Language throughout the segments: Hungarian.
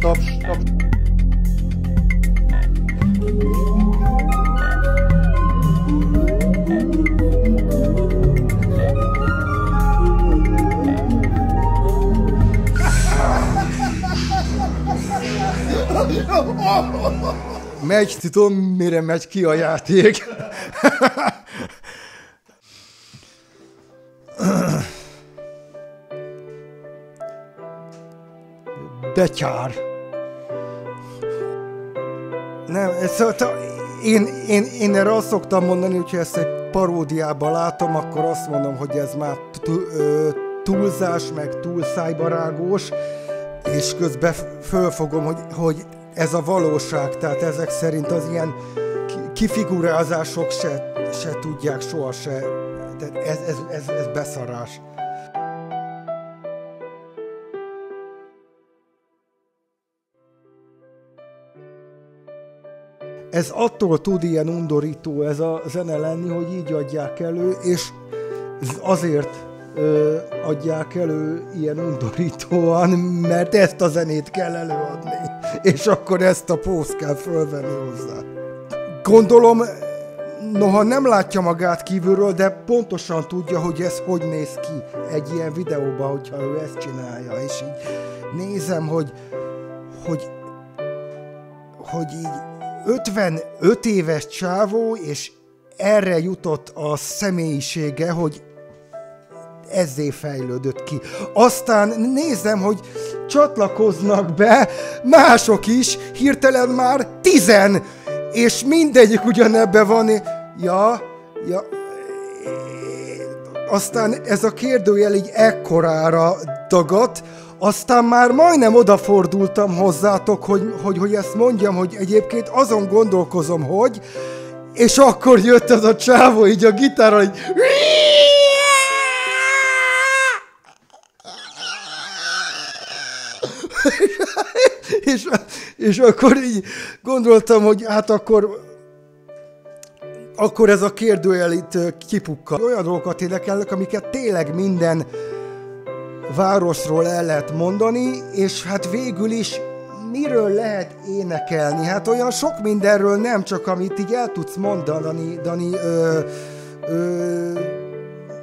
Taps, taps. Megy, tudom, mire megy ki a játék. Betyár. Nem, én erre azt szoktam mondani, hogyha ezt egy paródiában látom, akkor azt mondom, hogy ez már túlzás, meg túlszájbarágós, és közben fölfogom, hogy ez a valóság, tehát ezek szerint az ilyen kifigurázások se tudják soha se, tehát ez beszarás. Ez attól tud ilyen undorító ez a zene lenni, hogy így adják elő, és azért adják elő ilyen undorítóan, mert ezt a zenét kell előadni, és akkor ezt a pózt kell fölvenni hozzá. Gondolom, noha nem látja magát kívülről, de pontosan tudja, hogy ez hogy néz ki egy ilyen videóban, hogyha ő ezt csinálja, és így nézem, hogy így 55 éves csávó, és erre jutott a személyisége, hogy ezzé fejlődött ki. Aztán nézem, hogy csatlakoznak be mások is, hirtelen már 10, és mindegyik ugyanebben van. Ja. Aztán ez a kérdőjel így ekkorára dagadt, aztán már majdnem odafordultam hozzátok, hogy ezt mondjam, hogy egyébként azon gondolkozom, hogy, és akkor jött az a csávó így a gitárral, így és akkor így gondoltam, hogy hát akkor ez a kérdőjel itt kipukkal. Olyan dolgokat érdekelnek, amiket tényleg minden városról el lehet mondani, és hát végül is miről lehet énekelni? Hát olyan sok mindenről nem, csak amit így el tudsz mondani,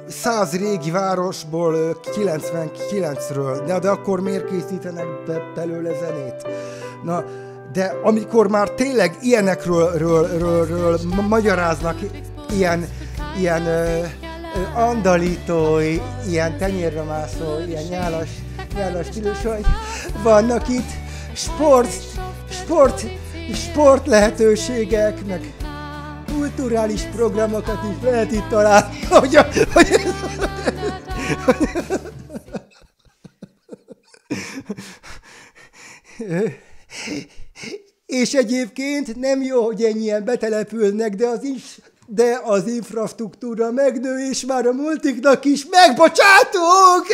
100 régi városból 99-ről, de akkor miért készítenek belőle zenét? Na, de amikor már tényleg ilyenekről magyaráznak, ilyen andalító, ilyen tenyérre mászó, ilyen nyálas stílus, hogy vannak itt sport lehetőségek, meg kulturális programokat is lehet itt találni, és egyébként nem jó, hogy ennyien betelepülnek, de az infrastruktúra megnő, és már a multiknak is megbocsátunk!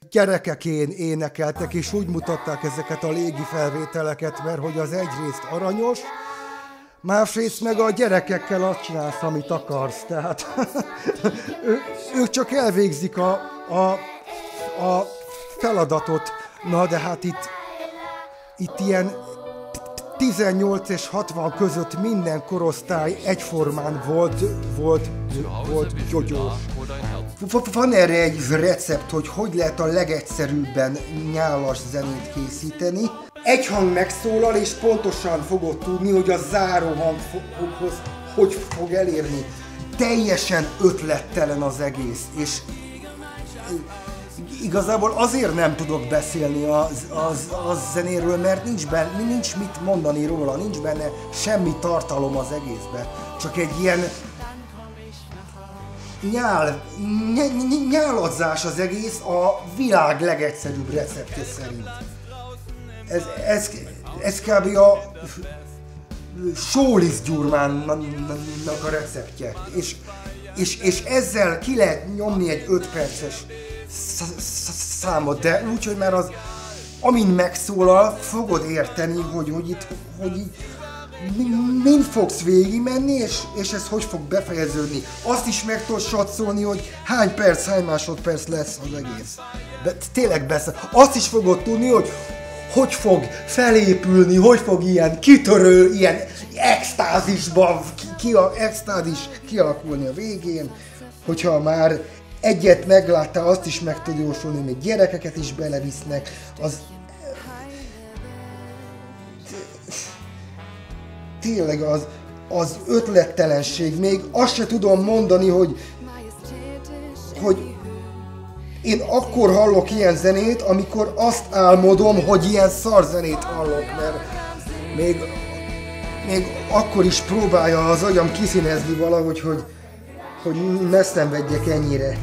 Gyerekek énekeltek, és úgy mutatták ezeket a légi felvételeket, mert hogy az egyrészt aranyos, másrészt meg a gyerekekkel azt csinálsz, amit akarsz. Tehát ők csak elvégzik a feladatot. Na, de hát itt ilyen 18 és 60 között minden korosztály egyformán volt gyogyós. Van erre egy recept, hogy lehet a legegyszerűbben nyálas zenét készíteni. Egy hang megszólal, és pontosan fogod tudni, hogy a záró hanghoz hogy fog elérni. Teljesen ötlettelen az egész, és igazából azért nem tudok beszélni az zenéről, mert nincs mit mondani róla, nincs benne semmi tartalom az egészben. Csak egy ilyen nyáladzás az egész a világ legegyszerűbb receptje szerint. Ez kb. A sóliszgyurmánnak a receptje. És ezzel ki lehet nyomni egy 5 perces számot, de úgy, hogy már az, amin megszólal, fogod érteni, hogy mind fogsz végigmenni, és ez hogy fog befejeződni. Azt is meg tudod satszolni, hogy hány perc, hány másodperc lesz az egész. De tényleg beszél. Azt is fogod tudni, hogy fog felépülni, hogy fog ilyen kitörő, ilyen extázis kialakulni a végén, hogyha már egyet megláttál, azt is meg tud jósolni, hogy még gyerekeket is belevisznek, az tényleg az ötlettelenség, még azt se tudom mondani, hogy én akkor hallok ilyen zenét, amikor azt álmodom, hogy ilyen szar zenét hallok, mert még akkor is próbálja az agyam kiszínezni valahogy, hogy ne szenvedjek ennyire.